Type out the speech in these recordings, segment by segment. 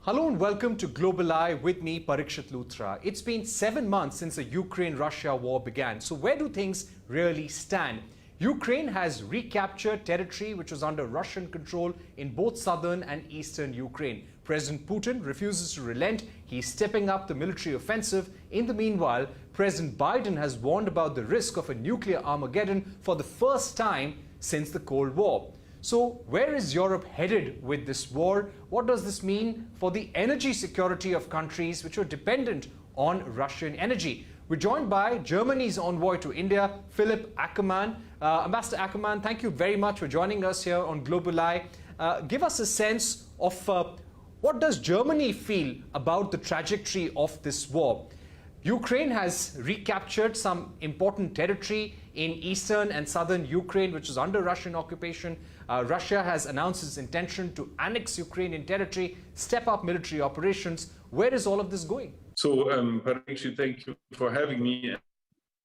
Hello and welcome to Global Eye with me, Parikshit Luthra. It's been 7 months since the Ukraine-Russia war began. So where do things really stand? Ukraine has recaptured territory which was under Russian control in both southern and eastern Ukraine. President Putin refuses to relent. He's stepping up the military offensive. In the meanwhile, President Biden has warned about the risk of a nuclear Armageddon for the first time since the Cold War. So where is Europe headed with this war? What does this mean for the energy security of countries which are dependent on Russian energy? We're joined by Germany's envoy to India, Philipp Ackermann. Ambassador Ackermann, thank you very much for joining us here on Global Eye. Give us a sense of what does Germany feel about the trajectory of this war? Ukraine has recaptured some important territory in eastern and southern Ukraine, which is under Russian occupation. Russia has announced its intention to annex Ukrainian territory, step up military operations. Where is all of this going? So, Parikshit, thank you for having me.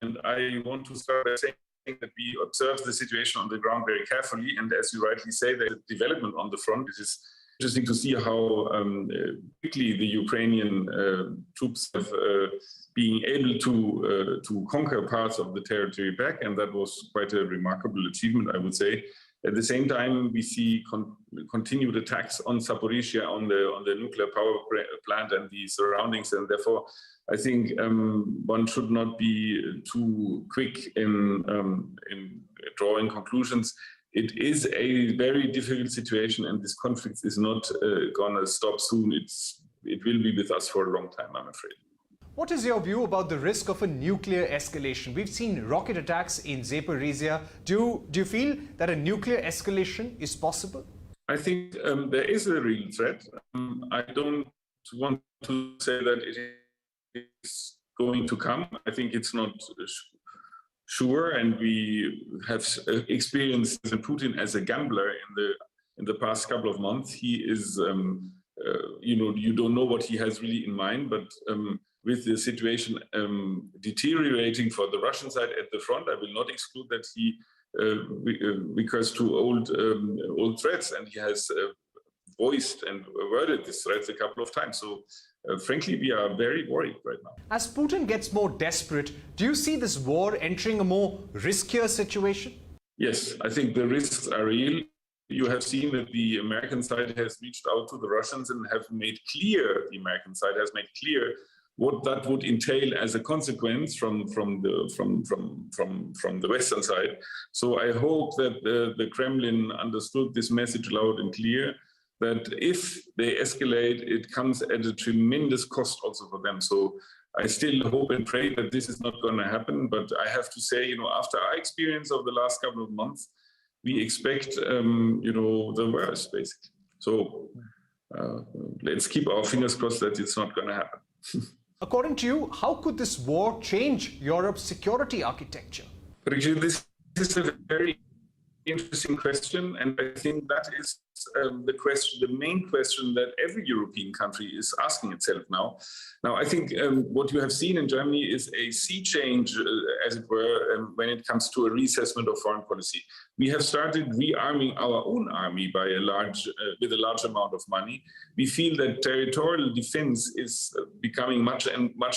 And I want to start by saying that we observe the situation on the ground very carefully. And as you rightly say, there's a development on the front. It is interesting to see how quickly the Ukrainian troops have being able to conquer parts of the territory back, and that was quite a remarkable achievement, I would say. At the same time, we see continued attacks on Zaporizhzhia, on the nuclear power plant and the surroundings, and therefore, I think one should not be too quick in drawing conclusions. It is a very difficult situation, and this conflict is not going to stop soon. It will be with us for a long time, I'm afraid. What is your view about the risk of a nuclear escalation? We've seen rocket attacks in Zaporizhzhia. Do you feel that a nuclear escalation is possible? I think there is a real threat. I don't want to say that it is going to come. I think it's not sure, and we have experienced Putin as a gambler in the past couple of months. He is, you don't know what he has really in mind, but with the situation deteriorating for the Russian side at the front, I will not exclude that he recurs to old threats, and he has voiced and worded these threats a couple of times. So frankly, we are very worried right now. As Putin gets more desperate, do you see this war entering a more riskier situation? Yes, I think the risks are real. You have seen that the American side has reached out to the Russians and have made clear, the American side has made clear what that would entail as a consequence from the Western side. So I hope that the Kremlin understood this message loud and clear, that if they escalate, it comes at a tremendous cost also for them. So I still hope and pray that this is not going to happen. But I have to say, after our experience of the last couple of months, we expect, the worst, basically. So let's keep our fingers crossed that it's not going to happen. According to you, how could this war change Europe's security architecture? This is a very interesting question, and I think that is the main question that every European country is asking itself now. Now, I think what you have seen in Germany is a sea change, as it were, when it comes to a reassessment of foreign policy. We have started rearming our own army by with a large amount of money. We feel that territorial defense is becoming much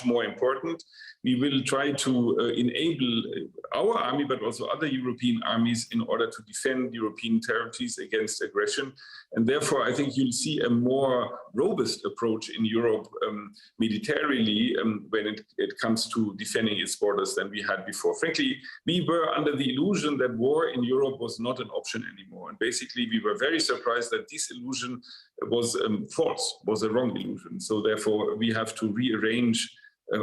more important. We will try to enable our army, but also other European armies, in order to defend European territories against aggression. And therefore, I think you'll see a more robust approach in Europe militarily when it comes to defending its borders than we had before. Frankly, we were under the illusion that war in Europe was not an option anymore. And basically, we were very surprised that this illusion was false, was a wrong illusion. So therefore, we have to rearrange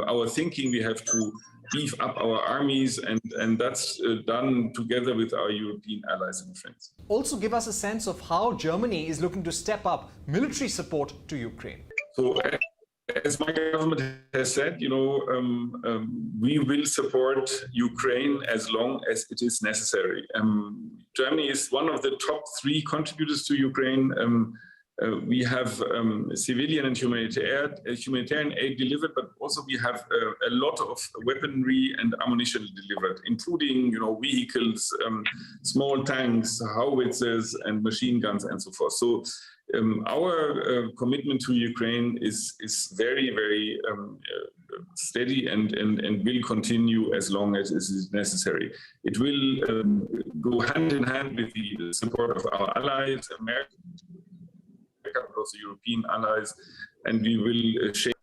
our thinking. We have to beef up our armies, and that's done together with our European allies and friends. Also give us a sense of how Germany is looking to step up military support to Ukraine. So as my government has said, we will support Ukraine as long as it is necessary. Germany is one of the top 3 contributors to Ukraine. We have civilian and humanitarian aid delivered, but also we have a lot of weaponry and ammunition delivered, including, vehicles, small tanks, howitzers, and machine guns, and so forth. So Our commitment to Ukraine is very, very steady and will continue as long as is necessary. It will go hand in hand with the support of our allies, America, but also European allies, and we will shape.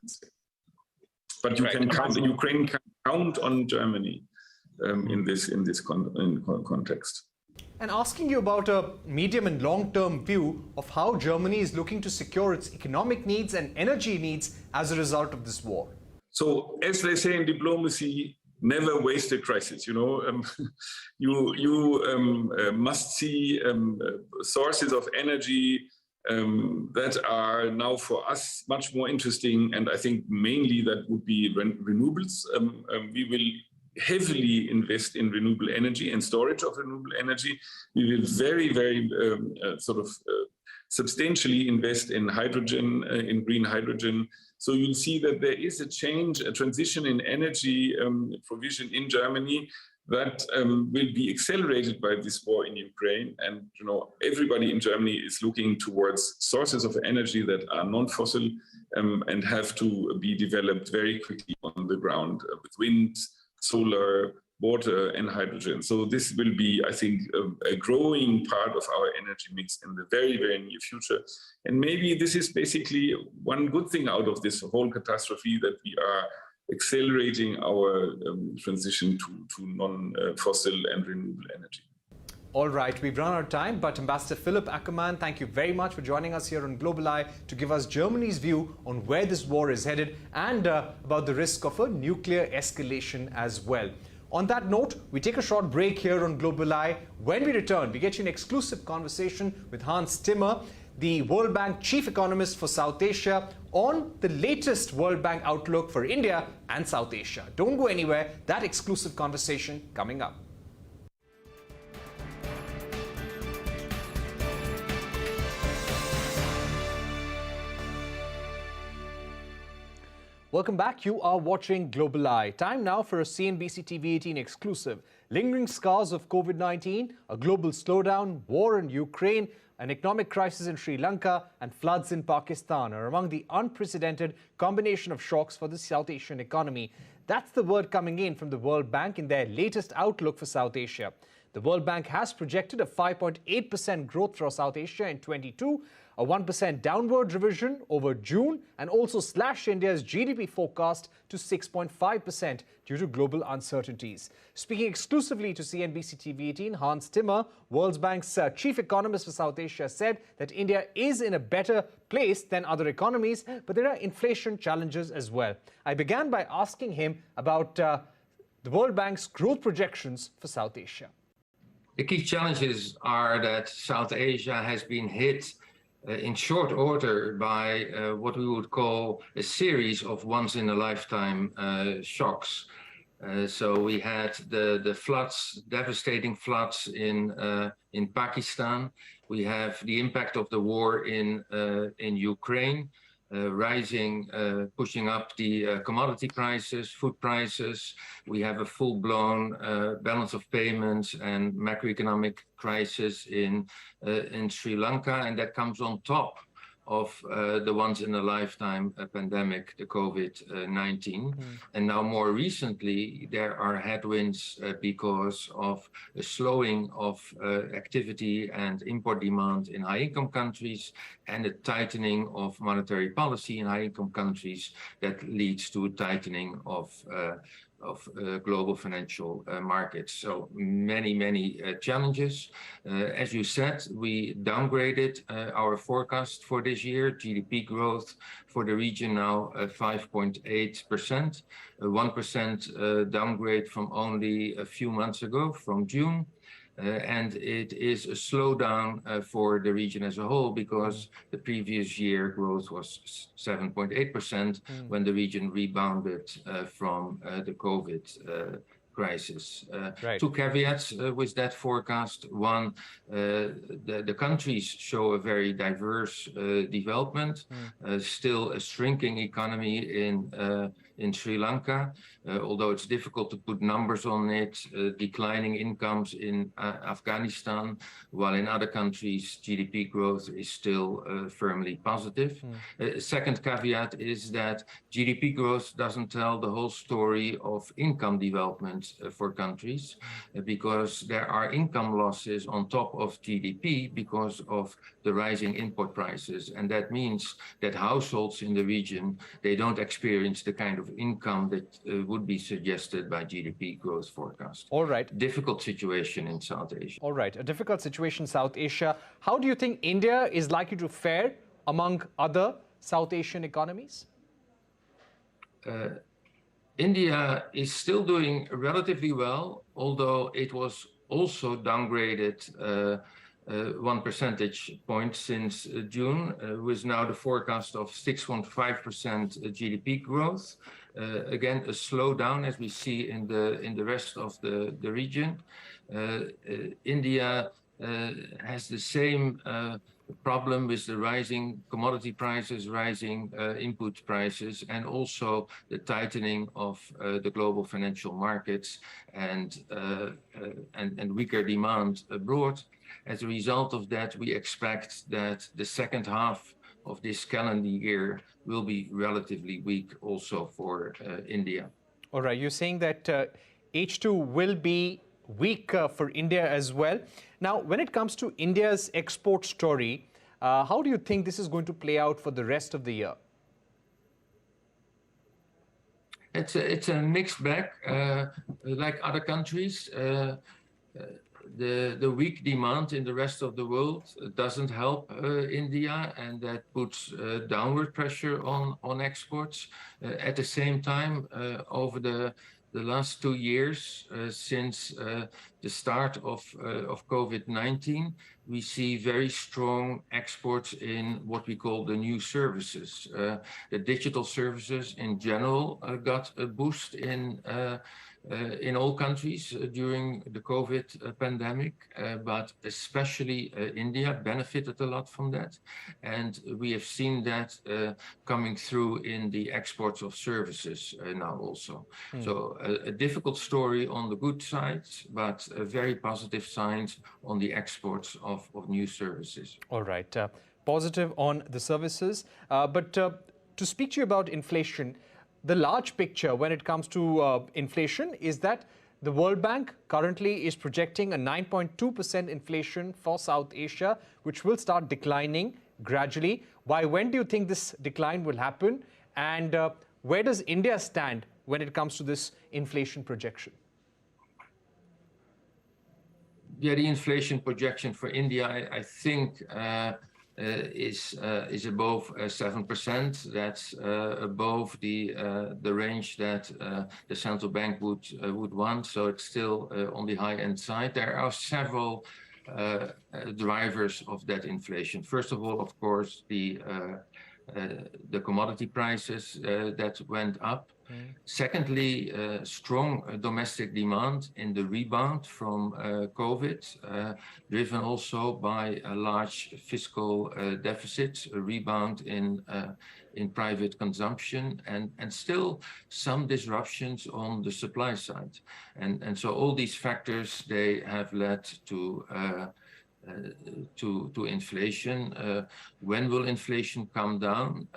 But you can count. Ukraine can count on Germany in this context. And asking you about a medium and long-term view of how Germany is looking to secure its economic needs and energy needs as a result of this war. So, as they say in diplomacy, never waste a crisis. You know, you must see sources of energy that are now for us much more interesting, and I think mainly that would be renewables. We will heavily invest in renewable energy and storage of renewable energy. We will very, very substantially invest in hydrogen, in green hydrogen. So you'll see that there is a transition in energy provision in Germany that will be accelerated by this war in Ukraine. And you know, everybody in Germany is looking towards sources of energy that are non-fossil and have to be developed very quickly on the ground with wind, solar, water, and hydrogen. So this will be, I think, a growing part of our energy mix in the very, very near future. And maybe this is basically one good thing out of this whole catastrophe, that we are accelerating our transition to non-fossil and renewable energy. All right, we've run out of time, but Ambassador Philipp Ackermann, thank you very much for joining us here on Global Eye to give us Germany's view on where this war is headed and about the risk of a nuclear escalation as well. On that note, we take a short break here on Global Eye. When we return, we get you an exclusive conversation with Hans Timmer, the World Bank chief economist for South Asia, on the latest World Bank outlook for India and South Asia. Don't go anywhere. That exclusive conversation coming up. Welcome back. You are watching Global Eye. Time now for a CNBC TV 18 exclusive. Lingering scars of COVID-19, a global slowdown, war in Ukraine, an economic crisis in Sri Lanka and floods in Pakistan are among the unprecedented combination of shocks for the South Asian economy. That's the word coming in from the World Bank in their latest outlook for South Asia. The World Bank has projected a 5.8% growth for South Asia in 22, a 1% downward revision over June, and also slashed India's GDP forecast to 6.5% due to global uncertainties. Speaking exclusively to CNBC TV 18, Hans Timmer, World Bank's chief economist for South Asia, said that India is in a better place than other economies, but there are inflation challenges as well. I began by asking him about the World Bank's growth projections for South Asia. The key challenges are that South Asia has been hit in short order by what we would call a series of once-in-a-lifetime shocks. So we had the floods, devastating floods in Pakistan. We have the impact of the war in Ukraine, rising, pushing up the commodity prices, food prices. We have a full-blown balance of payments and macroeconomic crisis in Sri Lanka, and that comes on top of the once-in-a-lifetime pandemic, the COVID-19. And now more recently, there are headwinds because of a slowing of activity and import demand in high-income countries and a tightening of monetary policy in high-income countries that leads to a tightening of global financial markets. So many challenges. As you said, we downgraded our forecast for this year. GDP growth for the region now 5.8%, a 1% downgrade from only a few months ago, from June. And it is a slowdown for the region as a whole, because the previous year growth was 7.8% when the region rebounded from the COVID crisis. Right. Two caveats with that forecast. One, the countries show a very diverse development, still a shrinking economy in Sri Lanka, although it's difficult to put numbers on it, declining incomes in Afghanistan, while in other countries GDP growth is still firmly positive. Second caveat is that GDP growth doesn't tell the whole story of income development for countries, because there are income losses on top of GDP because of the rising input prices. And that means that households in the region, they don't experience the kind of income that would be suggested by GDP growth forecast. All right. Difficult situation in South Asia. All right, a difficult situation in South Asia. How do you think India is likely to fare among other South Asian economies? India is still doing relatively well, although it was also downgraded 1 percentage point since June, with now the forecast of 6.5% GDP growth. Again, a slowdown as we see in the rest of the region. India has the same problem with the rising commodity prices, rising input prices, and also the tightening of the global financial markets and weaker demand abroad. As a result of that, we expect that the second half of this calendar year will be relatively weak also for India. All right, you're saying that H2 will be weak for India as well. Now, when it comes to India's export story, how do you think this is going to play out for the rest of the year? It's a mixed bag. Like other countries, the weak demand in the rest of the world doesn't help India, and that puts downward pressure on exports. At the same time, over the last 2 years, since the start of COVID-19, we see very strong exports in what we call the new services. The digital services in general got a boost in all countries during the COVID pandemic, but especially India benefited a lot from that. And we have seen that coming through in the exports of services now also. So a difficult story on the good side, but very positive signs on the exports of new services. All right. Positive on the services. But to speak to you about inflation, the large picture when it comes to inflation is that the World Bank currently is projecting a 9.2% inflation for South Asia, which will start declining gradually. By when do you think this decline will happen? And where does India stand when it comes to this inflation projection? Yeah, the inflation projection for India, I think, is above 7%. That's above the range that the central bank would want. So it's still on the high end side. There are several drivers of that inflation. First of all, of course, the commodity prices that went up. Secondly, strong domestic demand in the rebound from COVID, driven also by a large fiscal deficit, a rebound in private consumption, and still some disruptions on the supply side. And so all these factors, they have led to inflation. When will inflation come down?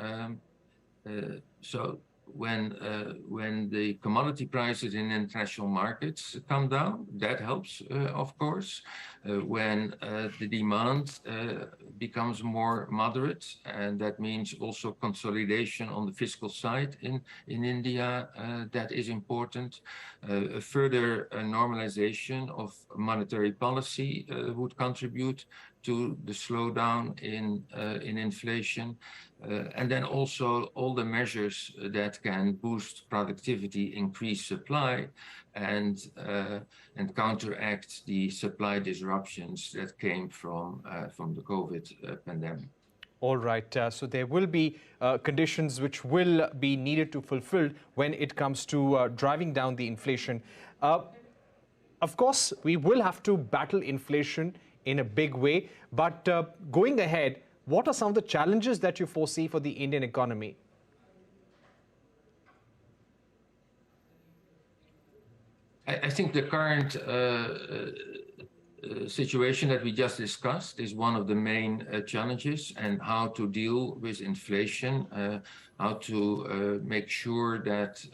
So when the commodity prices in international markets come down, that helps, of course. When the demand becomes more moderate, and that means also consolidation on the fiscal side in India, that is important. A further normalization of monetary policy would contribute to the slowdown in inflation. And then also all the measures that can boost productivity, increase supply, and counteract the supply disruptions that came from the COVID pandemic. All right. So there will be conditions which will be needed to fulfill when it comes to driving down the inflation. Of course, we will have to battle inflation in a big way. But going ahead, what are some of the challenges that you foresee for the Indian economy? I think the current situation that we just discussed is one of the main challenges, and how to deal with inflation, how to make sure that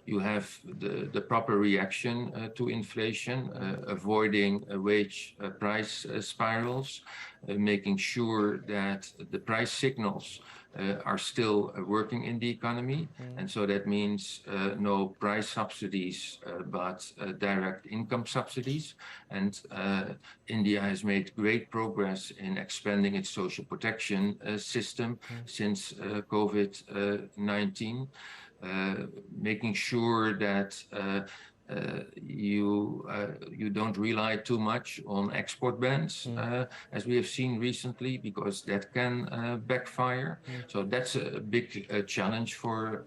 you have the proper reaction to inflation, avoiding wage price spirals, making sure that the price signals are still working in the economy. And so that means no price subsidies, but direct income subsidies. And India has made great progress in expanding its social protection system since COVID-19, making sure that you don't rely too much on export bans, as we have seen recently, because that can backfire. So that's a big challenge for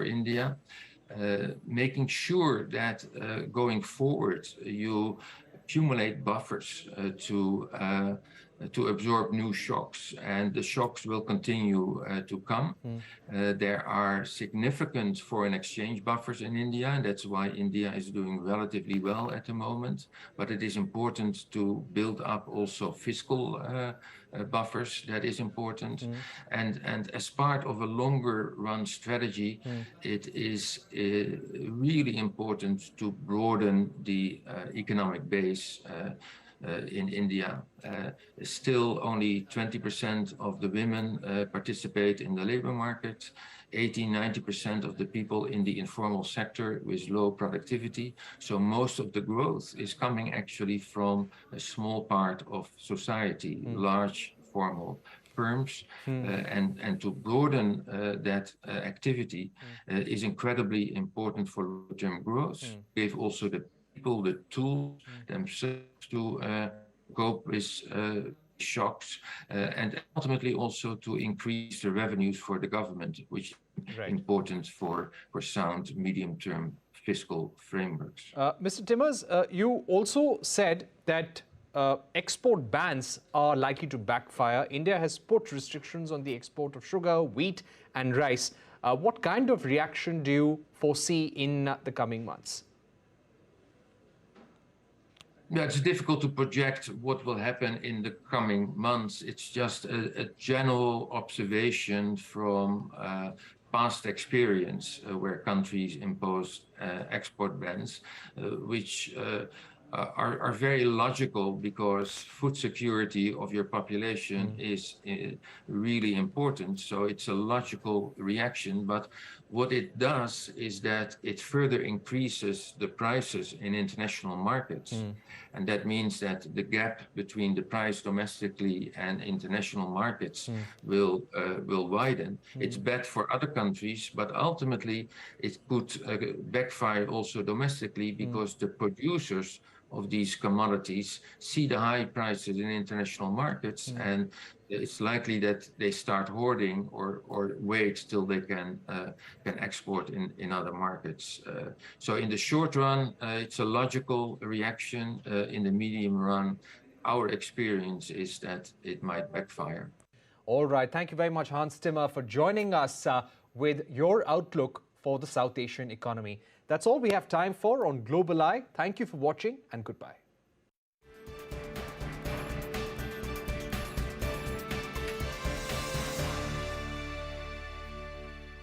India. Making sure that going forward you accumulate buffers to absorb new shocks, and the shocks will continue to come. There are significant foreign exchange buffers in India, and that's why India is doing relatively well at the moment. But it is important to build up also fiscal buffers. That is important. And as part of a longer run strategy, it is really important to broaden the economic base in India. Still only 20% of the women participate in the labor market, 80–90% of the people in the informal sector with low productivity. So most of the growth is coming actually from a small part of society, large formal firms, and to broaden that activity is incredibly important for long-term growth. Give also the people the tools themselves to cope with shocks, and ultimately also to increase the revenues for the government, which is important for sound medium-term fiscal frameworks. Mr. Timmers, you also said that export bans are likely to backfire. India has put restrictions on the export of sugar, wheat and rice. What kind of reaction do you foresee in the coming months? Yeah, it's difficult to project what will happen in the coming months. It's just a general observation from past experience where countries imposed export bans, which are very logical, because food security of your population is really important. So it's a logical reaction. But what it does is that it further increases the prices in international markets. And that means that the gap between the price domestically and international markets will widen. It's bad for other countries, but ultimately it could backfire also domestically, because the producers of these commodities see the high prices in international markets, and it's likely that they start hoarding or wait till they can export in other markets. So in the short run, it's a logical reaction. In the medium run, our experience is that it might backfire. All right. Thank you very much, Hans Timmer, for joining us with your outlook for the South Asian economy. That's all we have time for on Global Eye. Thank you for watching, and goodbye.